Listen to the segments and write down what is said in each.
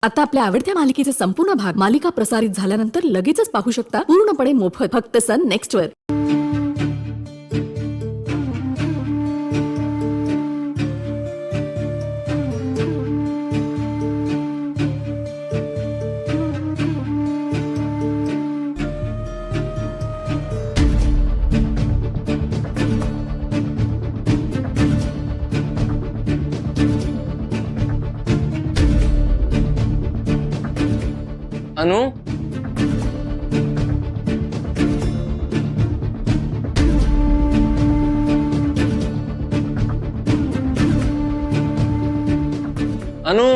आता आपल्या आवडत्या मालिकेचे संपूर्ण भाग मालिका प्रसारित झाल्यानंतर लगेचच पाहू शकता पूर्णपणे मोफत फक्त सन नेक्स्ट वर। अनु अनु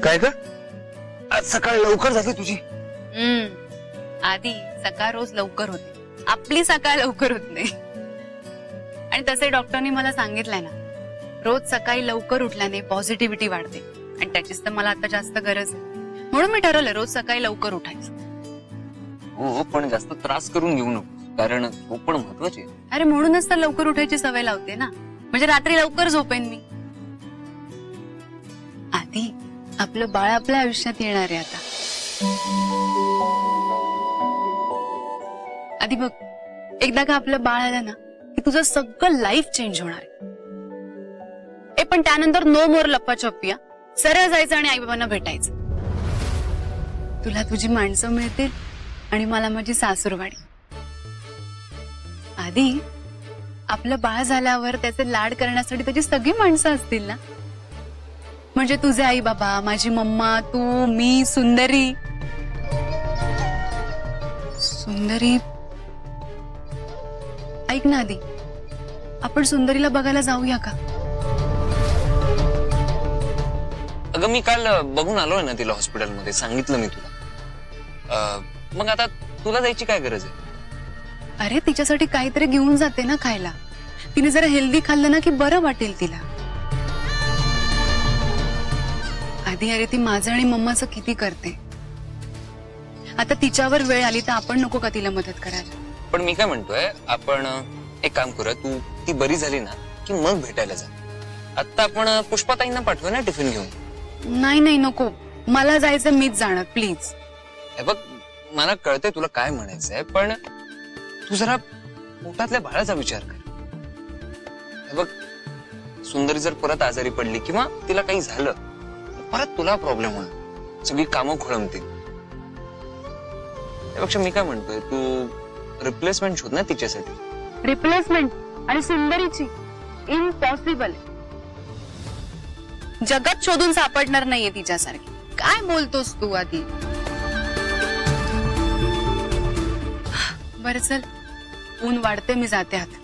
काय ग आज सकाळ लवकर झाली तुझी। आधी सकाळ रोज लवकर होते, आपली सकाळ लवकर होत नाही। आणि तसे डॉक्टरनी मला सांगितलंय ना, रोज सकाळी लवकर उठल्याने पॉझिटिव्हिटी वाढते आणि त्याचीच तर मला आता जास्त गरज आहे। म्हणून मी ठरवलं रोज सकाळी लवकर उठायचं। हो पण जास्त त्रास करून घेऊ नको, कारण झोप पण महत्वाची आहे। अरे म्हणूनच तर लवकर उठायची सवय लावते ना, म्हणजे रात्री लवकर झोपेन मी। आधी आपलं बाळ आपल्या आयुष्यात येणार आहे आता। आधी बघ, एकदा का आपलं बाळ आलं ना की तुझं सगळं लाईफ चेंज होणार आहे। पण त्यानंतर नो मोर लप्पाछप्पी, सरळ जायचं आणि आई बाबांना भेटायचं। तुला तुझी माणसं मिळतील आणि मला माझी सासूरवाडी। आधी आपलं बाळ झाल्यावर त्याचे लाड करण्यासाठी त्याची सगळी माणसं असतील ना, म्हणजे तुझे आई बाबा, माझी मम्मा, तू, मी, सुंदरी। सुंदरी, ऐक ना आधी, आपण सुंदरीला बघायला जाऊया का? अगं मी काल बघून आलोय ना तिला हॉस्पिटलमध्ये, सांगितलं मी तुला। मग आता तुला जायची काय गरज आहे? अरे तिच्यासाठी काहीतरी घेऊन जाते ना खायला, तिने जरा हेल्दी खाल्लं ना की बरं वाटेल तिला। आधी अरे ती माझं आणि मम्माचं किती करते, आता तिच्यावर वेळ आली तर आपण नको का तिला मदत करायला? पण मी काय म्हणतोय, आपण एक काम करूया, तू ती बरी झाली ना की मग भेटायला जा। आता आपण पुष्पाताईंना पाठवूया ना टिफिन घेऊन। नाही नाही नको, मला जायचं, मीच जाणार प्लीज। हे बघ, मला कळतंय तुला काय म्हणायचंय, पण तू जरा पोटातल्या बाळाचा विचार कर। हे बघ, सुंदरी जर परत आजारी पडली किंवा तिला काही झालं तर परत तुला प्रॉब्लेम होणार, सगळी कामं खोळंबतील। त्यापेक्षा मी काय म्हणतोय, तू रिप्लेसमेंट शोध ना तिच्यासाठी। रिप्लेसमेंट आणि सुंदरीची इम्पॉसिबल, जगात शोधून सापडणार नाहीये तिच्यासारखी। काय बोलतोस तू आधी? बरं चल, ऊन वाढते, मी जाते आत।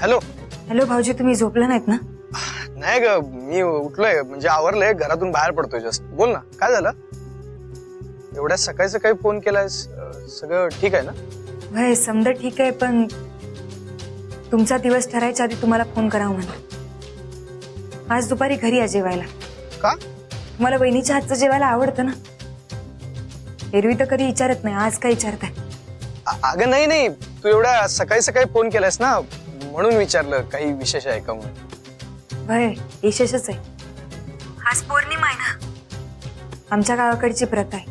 हॅलो हॅलो भाऊजी, तुम्ही झोपला नाहीत ना? नाही ग, मी उठलोय, म्हणजे आवरलंय, घरातून बाहेर पडतोय जस्ट। बोल ना, काय झालं? एवढ्या सकाळी सकाळी फोन केलायस, सगळं ठीक आहे ना? भाई समजा ठीक आहे, पण तुमचा दिवस ठरायच्या आधी तुम्हाला फोन करावा म्हणा। आज दुपारी घरी या जेवायला। का? तुम्हाला बहिणीच्या हातचं जेवायला आवडतं ना? एरवी तर कधी विचारत नाही, आज काय विचारताय? अगं नाही नाही, तू एवढ्या सकाळी सकाळी फोन केलायस ना, म्हणून विचारलं काही विशेष आहे का म्हणून। भाई विशेषच आहे, आज पौर्णिमा आहे ना, आमच्या गावाकडची प्रथा आहे,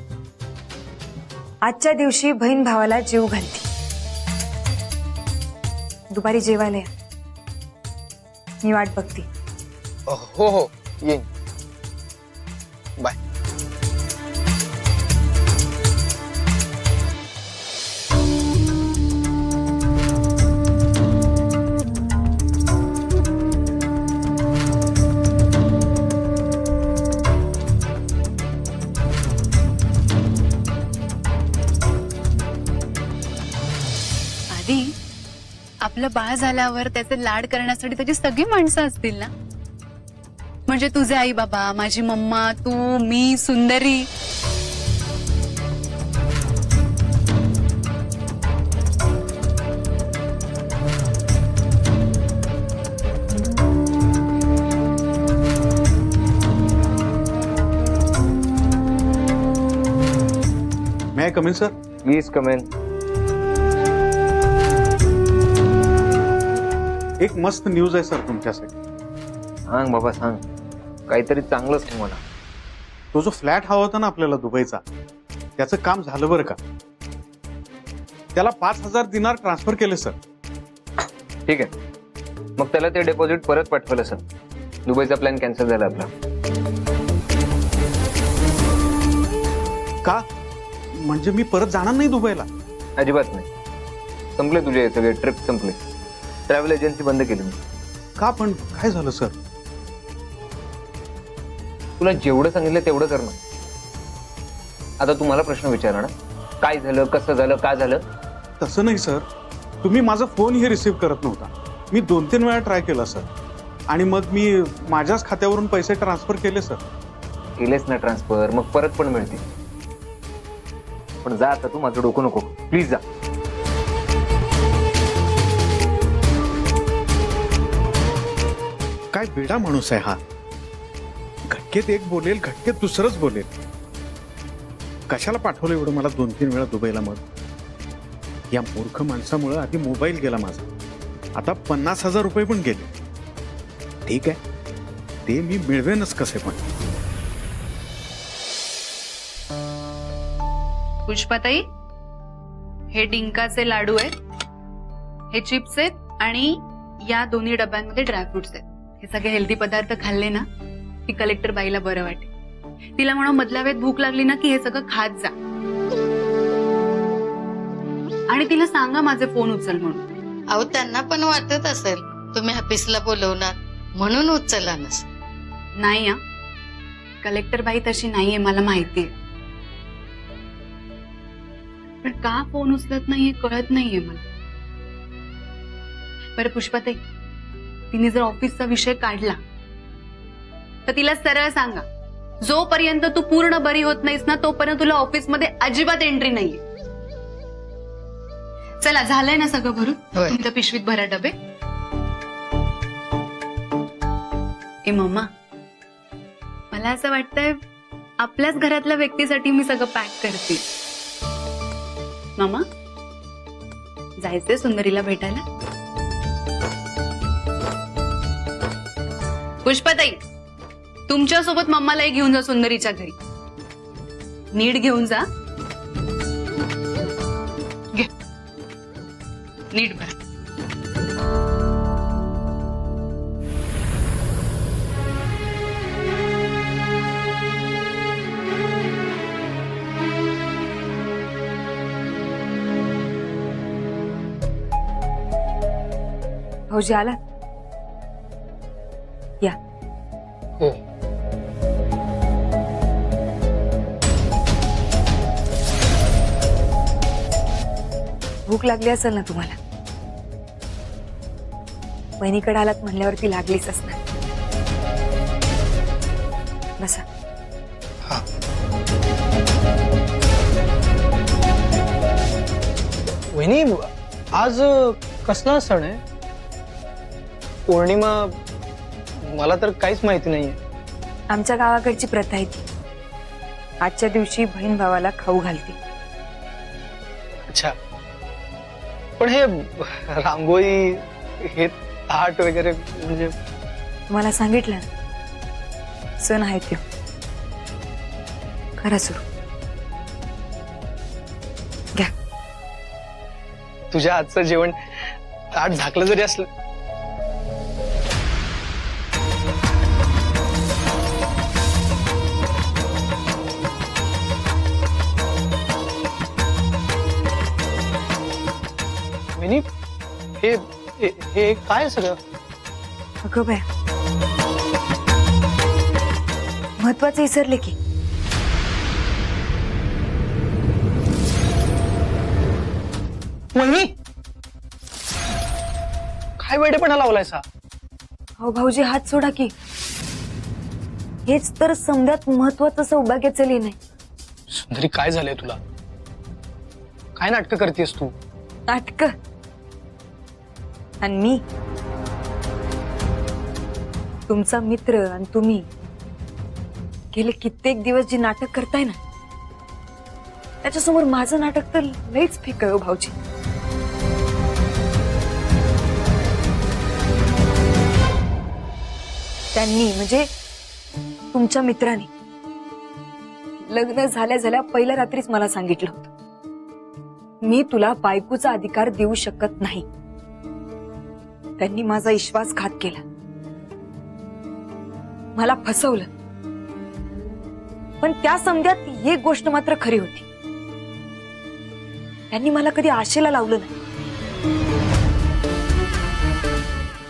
आजच्या दिवशी बहीण भावाला जीव घालते। दुपारी जेवायला या. मी वाट बघते. हो हो येईन. बाय. आधी आपलं बाळ झाल्यावर त्याचे लाड करण्यासाठी त्याची सगळी माणसं असतील ना. म्हणजे तुझे आई बाबा, माझी mamma, Tu, me, Sundari. May I come in, sir? Please come in. एक मस्त न्यूज आहे सर तुमच्यासाठी. सांग बाबा सांग, काहीतरी चांगलं सांग मला. तो जो फ्लॅट हवा होता ना आपल्याला दुबईचा, त्याचं काम झालं बरं का. त्याला 5,000 दिनार ट्रान्सफर केले सर. ठीक आहे, मग त्याला ते डिपॉझिट परत पाठवलं सर. दुबईचा प्लॅन कॅन्सल झाला आपला. का? म्हणजे मी परत जाणार नाही दुबईला? अजिबात नाही. संपले तुझे सगळे ट्रिप संपले. ट्रॅव्हल एजन्सी बंद केली मी. का पण काय झालं सर? तुला जेवढं सांगितलं तेवढं कर ना. आता तू मला प्रश्न विचारा ना, काय झालं, कसं झालं, का झालं. तसं नाही सर, तुम्ही माझा फोनही रिसीव्ह करत नव्हता. मी 2-3 वेळा ट्राय केला सर, आणि मग मी माझ्याच खात्यावरून पैसे ट्रान्सफर केले सर. केलेस ना ट्रान्सफर, मग परत पण मिळतील. पण जा आता, तू माझं डोकं नको प्लीज जा. काय वेडा माणूस आहे हा. घटकेत एक बोलेल, घटकेत दुसरंच बोलेल. कशाला पाठवलं एवढं मला 2-3 वेळा दुबईला? मग या मूर्ख माणसामुळे आधी मोबाईल गेला माझा, आता 50,000 रुपये पण गेले. ठीक आहे, ते मी मिळवेनच कसे पण. पुष्पाताई, हे डिंकाचे लाडू आहेत, हे चिप्स आहेत, आणि या दोन्ही डब्यांमध्ये ड्रायफ्रुट्स आहेत. हे सगळे हेल्दी पदार्थ खाल्ले ना की कलेक्टर बाईला बरं वाटेल. तिला म्हणून मधल्या वेळेत भूक लागली ना की हे सगळं खात जा. आणि तिला सांगा माझे फोन उचल म्हणून. अहो त्यांना पण वाटत असेल तुम्ही ऑफिसला बोलवणार म्हणून उचलला नस. नाही हा, कलेक्टर बाई तशी नाहीये, मला माहितीये. पण का फोन उचलत नाहीये कळत नाहीये मला. बरं पुष्पाताई, तिने जर ऑफिसचा विषय काढला तर तिला सरळ सांगा, जोपर्यंत तू पूर्ण बरी होत नाहीस ना तोपर्यंत तुला ऑफिसमध्ये अजिबात एंट्री नाहीये. चला, झालंय ना सगळं भरून? होय. तुम्ही तर पिशवीत भरा डबे. ए मम्मा, मला असं वाटतंय आपल्याच घरातल्या व्यक्तीसाठी मी सगळं पॅक करते. मामा, जायचंय सुंदरीला भेटायला? पुष्पाताई, तुमच्यासोबत मम्मालाही घेऊन जा सुंदरीच्या घरी. नीट घेऊन जा. घे, नीट भरा. भाऊजी आला? या. हो. भूक लागली असेल ना तुम्हाला? बहिणीकडे आलात म्हणल्यावरती लागलीच असणार. बसा. हा. वहिनी, आज कसला सण आहे? पौर्णिमा? मला तर काहीच माहिती नाहीये. आमच्या गावाकडची प्रथा आहे ती. आजच्या दिवशी बहीण भावाला खाऊ घालते. अच्छा, पण हे रांगोळी, हे ताट वगैरे म्हणजे? तुम्हाला सांगितलं ना, सण आहे तो. करा सुरू. घ्या. तुझ्या हातचं जेवण ताट झाकलं जरी असलं वहिनी, हे हे- हे काय सगळं? अगं बाया, महत्वाचं विसरले की. वहिनी, काय वेडेपणा लावलायसा? अहो भाऊजी, हात सोडा की. हेच तर समजात महत्वाचं सौभाग्याचं लिहिण आहे. सुंदरी, काय झालंय तुला? काय नाटकं करतेस तू? नाटक. आणि मी तुमचा मित्र आणि तुम्ही गेले कित्येक दिवस जी नाटक करताय ना, त्याच्यासमोर माझं नाटक तर लईच फेक आहे हो भाऊजी. त्यांनी म्हणजे तुमच्या मित्राने लग्न झाल्या झाल्या पहिल्या रात्रीच मला सांगितलं होतं, मी तुला बायकोचा अधिकार देऊ शकत नाही. त्यांनी माझा विश्वासघात केला, मला फसवलं. पण त्या समजात एक गोष्ट मात्र खरी होती, त्यांनी मला कधी आशेला लावलं नाही.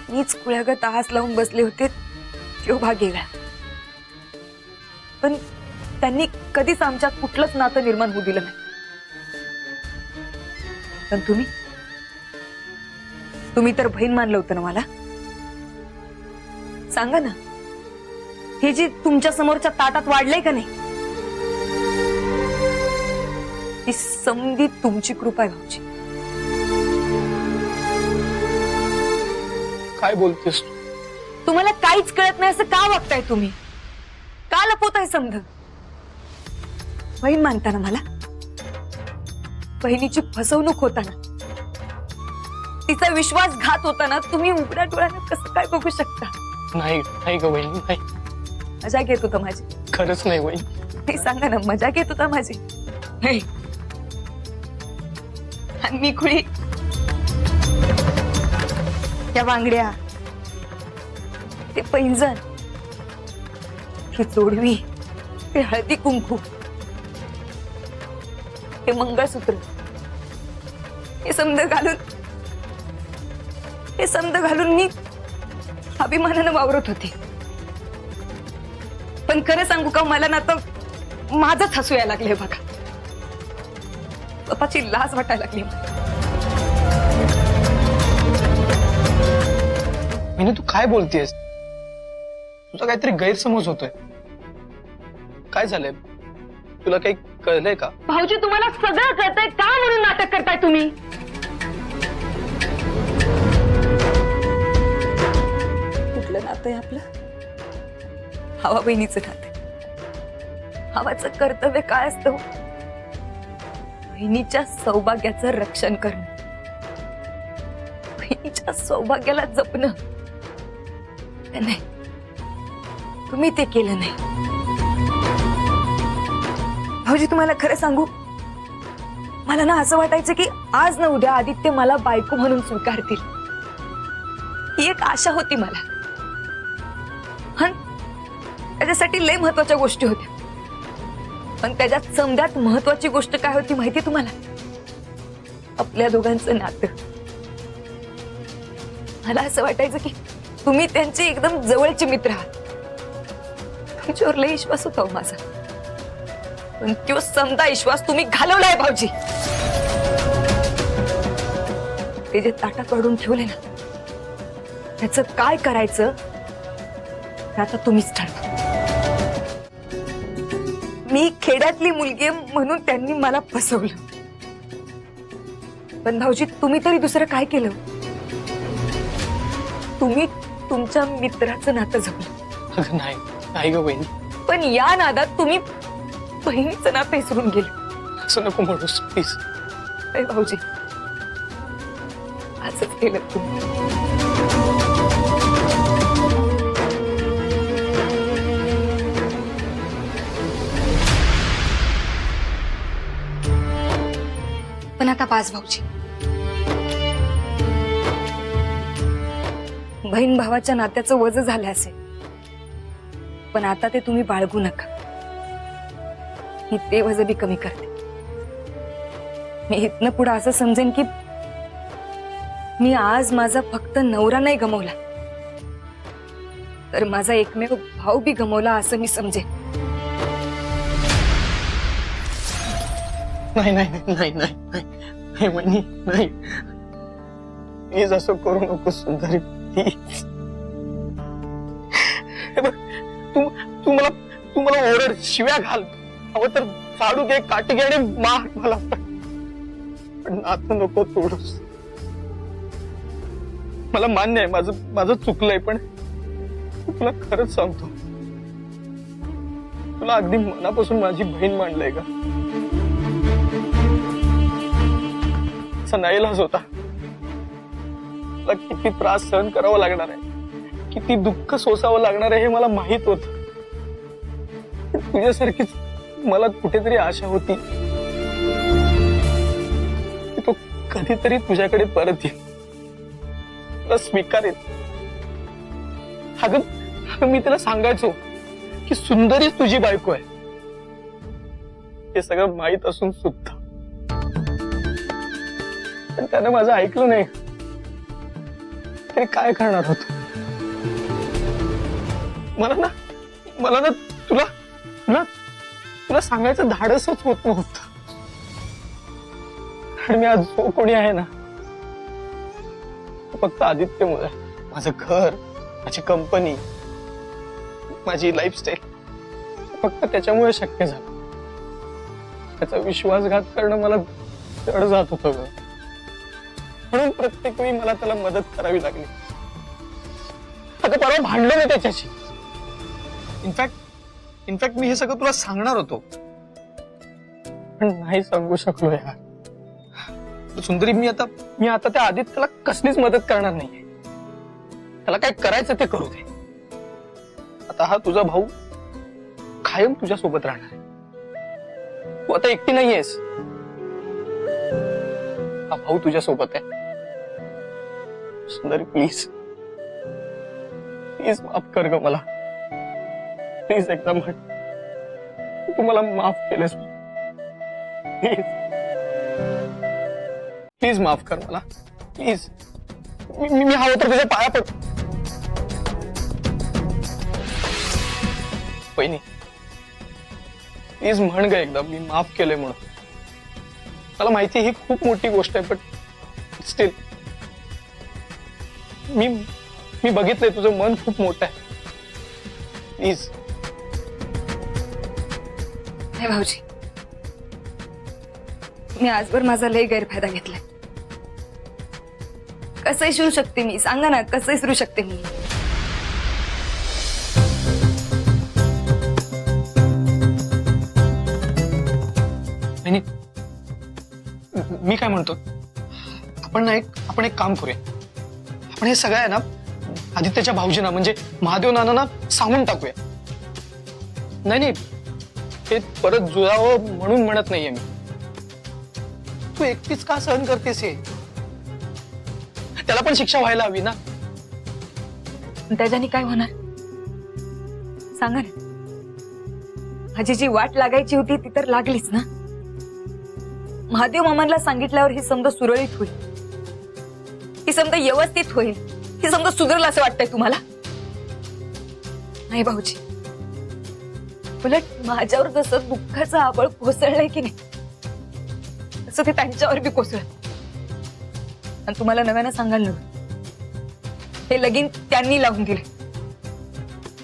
मीच कुळ्यागत आस लावून बसले होते, तो भाग गेला. पण त्यांनी कधीच आमच्यात कुठलंच नातं निर्माण होऊ दिलं नाही. पण तुम्ही तर बहीण मानलं होतं ना मला. सांगा ना, हे जे तुमच्या समोरच्या ताटात वाढलंय का नाही, ही समधी तुमची कृपा आहे भाऊजी. काय बोलतेस तू? तुम्हाला काहीच कळत नाही असं का वागताय तुम्ही? का लपवताय समध? बहीण मानताना मला, बहिणीची फसवणूक होताना, तिचा विश्वासघात होताना तुम्ही उघड्या डोळ्यानं कसं काय बघू शकता? नाही नाही ग वहिनी, नाही. मजा घेत होता माझी. खरंच नाही वहिनी. हे सांगा ना, मजा घेत होता माझी? नाही. आणि मी खुळी, त्या बांगड्या, ते पैंजण, ही जोडवी, ते हळदी कुंकू, हे मंगळसूत्र, हे समद घालून मी अभिमानानं वावरत होते. पण खरं सांगू का, मला ना तर माझंच हसू यायला लागले बघा. स्वतःची लाज वाटायला लागली. वहिनी, तू काय बोलतेस? तुझा काहीतरी गैरसमज होतोय. काय झालंय? तुला काही कळलंय का? भाऊजी, तुम्हाला सगळं कळतंय का म्हणून नाटक करताय तुम्ही? कुठलं नातं आहे आपलं? हवा बहिणीचं नातं. हवाचं कर्तव्य काय असतं? बहिणीच्या सौभाग्याचं रक्षण करणं, बहिणीच्या सौभाग्याला जपणं. नाही, तुम्ही ते केलं नाही. भाऊजी, तुम्हाला खरं सांगू, मला ना असं वाटायचं की आज ना उद्या आदित्य मला बायको म्हणून स्वीकारतील, ही एक आशा होती मला. त्याच्यासाठी लय महत्वाच्या गोष्टी होत्या. पण त्याच्यात समजात महत्वाची गोष्ट काय होती माहिती तुम्हाला? आपल्या दोघांचं नातं. मला असं वाटायचं की तुम्ही त्यांचे एकदम जवळचे मित्र आहात. तुमच्यावर लय विश्वास होता माझा. पण तो समजा विश्वास तुम्ही घालवलाय भाऊजी. ते जे ताटात वाढून ठेवले ना, त्याचं काय करायचं ते आता तुम्हीच ठरवा. मी खेड्यातली मुलगी म्हणून त्यांनी मला फसवलं. पण भाऊजी, तुम्ही तरी दुसरं काय केलं? तुम्ही तुमच्या मित्राचं नातं जपलं. अगं नाही, नाही ग वहिनी. पण या नादात तुम्ही बहिणीचं नातं विसरून गेले. असं नको म्हणूस प्लीज. अरे भाऊजी, असंच केलं तुम्ही. पण आता पाच भाऊजी, बहीण भावाच्या नात्याचं वज झालं असेल, पण आता ते तुम्ही बाळगू नका. मी ते वज बी कमी करते. मी इथनं पुढे असं समजेन की मी आज माझा फक्त नवरा नाही गमावला, तर माझा एकमेव भाऊ बी गमावला असं मी समजेन. नाही नाही नाही नाही नाही नाही नाही वहिनी, नाही प्लीज असं करू नको सुंदरी, प्लीज. हे बघ, तू मला ओरड, शिव्या घाल, हवं तर झाडू घे, काठी घे आणि मार मला, पण नातं नको तोडूस. मला मान्य आहे माझं चुकलंय, पण तुला खरंच सांगतो, तुला अगदी मनापासून माझी बहीण मानलंय का? असा नाईलाज होता. तुला किती त्रास सहन करावा लागणार आहे, किती दुःख सोसावं लागणार आहे हे मला माहित होत. तुझ्यासारखीच मला कुठेतरी आशा होती की तो कधीतरी तुझ्याकडे परत येईल, तुला स्वीकारेल. अगं मी तिला सांगायचो की सुंदरीच तुझी बायको आहे, हे सगळं माहित असून सुद्धा, पण त्यानं माझं ऐकलं नाही. तरी काय करणार होतो? मला ना तुला सांगायचं धाडसच होत नव्हतं. आणि मी आज जो कोणी आहे ना, फक्त आदित्यमुळे. माझं घर, माझी कंपनी, माझी लाईफस्टाईल फक्त त्याच्यामुळे शक्य झालं. त्याचा विश्वासघात करणं मला जड जात होतं, म्हणून प्रत्येक वेळी मला त्याला मदत करावी लागली. आता परवा भांडलो मी त्याच्याशी. इनफॅक्ट मी हे सगळं तुला सांगणार होतो, पण नाही सांगू शकलो यार. सुंदरी, मी आता त्या आदित्यला कसलीच मदत करणार नाहीये. त्याला काय करायचं ते करू दे. आता हा तुझा भाऊ कायम तुझ्या सोबत राहणार आहे. तू आता एकटी नाहीयेस, हा भाऊ तुझ्या सोबत आहे. सुंदरी, प्लीज माफ कर ग मला. प्लीज एकदा म्हण तू मला माफ केलंस. प्लीज माफ कर मला, प्लीज. मी हवं तर तुझ्या पाया पड. वहिनी, प्लीज म्हण ग एकदा मी माफ केलंय म्हणून. मला माहिती ही खूप मोठी गोष्ट आहे, पण स्टील मी बघितलंय तुझं मन खूप मोठं आहे. प्लीज. नाही भाऊजी, मी आजवर माझा लय गैरफायदा घेतलाय. कसं विसरू शकते मी? सांगा ना, कसं विसरू शकते मी? आणि मी काय म्हणतो, आपण एक काम करूया. आपण हे सगळं आहे ना आदित्यच्या भाऊजींना, म्हणजे महादेव नानांना सांगून टाकूया. नाही, हे परत जुळावं म्हणून म्हणत नाहीये मी. तू एकटीच का सहन करतेस हे? त्याला पण शिक्षा व्हायला हवी ना. त्याच्याने काय होणार सांगा ना. माझी जी वाट लागायची होती ती तर लागलीच ना. महादेव मामांना सांगितल्यावर ही समजा सुरळीत होईल, ही समजा व्यवस्थित होईल, ही समजा सुधरलं असं वाटतंय तुम्हाला? नाही भाऊजी, उलट माझ्यावर जसं दुःखाचं आबळ कोसळलंय की नाही, तसं ते त्यांच्यावर बी कोसळत. आणि तुम्हाला नव्यानं सांगायला नव्हे, हे लगीन त्यांनी लावून दिले.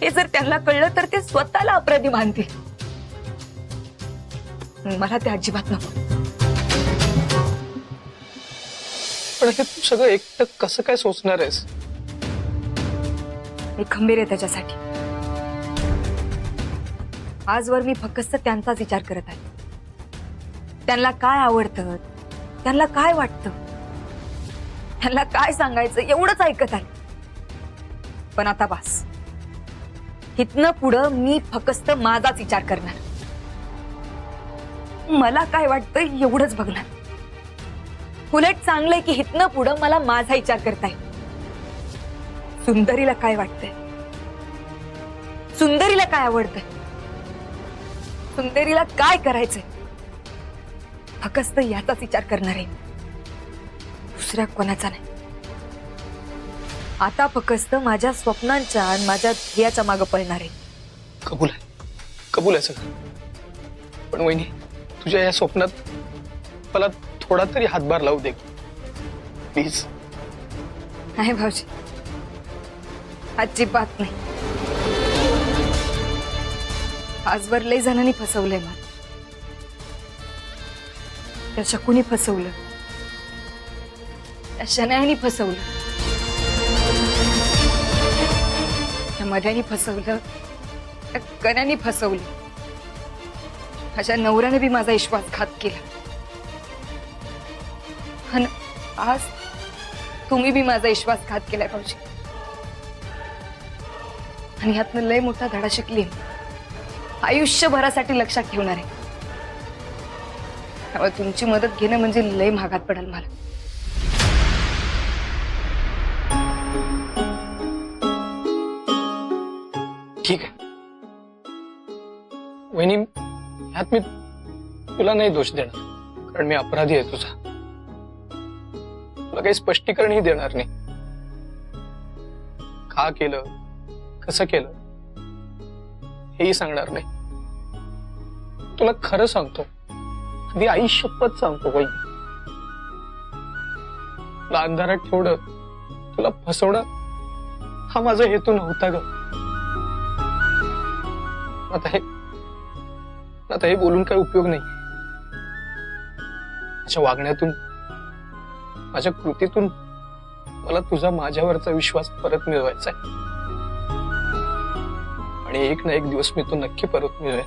हे जर त्यांना कळलं तर ते स्वतःला अपराधी मानतील. मला ते अजिबात नको. पण हे तू सगळं एकटं कसं काय सोचणार आहेस? मी खंबीर आहे त्याच्यासाठी. आजवर मी फक्त त्यांचाच विचार करत आहे. त्यांना काय आवडतं, त्यांना काय वाटतं, त्यांना काय सांगायचं एवढंच ऐकत आहे. पण आता बस, इथनं पुढं मी फक्त माझाच विचार करणार. मला काय वाटतं एवढंच बघणार. उलट चांगलंय की इथनं पुढं मला माझा विचार करताय. सुंदरीला काय वाटतंय, सुंदरीला काय आवडतंय, सुंदरीला काय करायचंय, फक्त याचाच विचार करणार आहे, दुसऱ्या कोणाचा नाही. आता फक्त माझ्या स्वप्नांच्या आणि माझ्या ध्येयाच्या मागे पळणार आहे. कबूल आहे सगळं. पण वहिनी, तुझ्या या स्वप्नात मला थोडा तरी हातभार लावू दे प्लीज. नाही भाऊजी, अजिबात नाही. आजवर लय जणांनी फसवलंय मला. त्या शकूनी फसवलं, त्या शनायानी फसवलं, त्या मध्यानी फसवलं, त्या कण्यानी फसवलं. माझ्या नवऱ्याने बी माझा विश्वासघात केला. आणि आज तुम्ही बी माझा विश्वासघात केलाय भाऊजी. आणि ह्यातनं लय मोठा धडा शिकली, आयुष्यभरासाठी लक्षात ठेवणार आहे. त्यामुळे तुमची मदत घेणं म्हणजे लय महागात पडेल मला. ठीक आहे वहिनी, ह्यात मी तुला नाही दोष देणार, कारण मी अपराधी आहे तुझा. तुला काही स्पष्टीकरणही देणार नाही. का केलं, कसं केलं हेही सांगणार नाही. तुला खरं सांगतो, अगदी आई शपथ सांगतो वहिनी, तुला अंधारात ठेवणं, तुला फसवणं हा माझा हेतू नव्हता ग. आता हे बोलून काही उपयोग नाही. माझ्या वागण्यातून, माझ्या कृतीतून मला तुझा माझ्यावरचा विश्वास परत मिळवायचा आहे. आणि एक ना एक दिवस मी तो नक्की परत मिळवेन.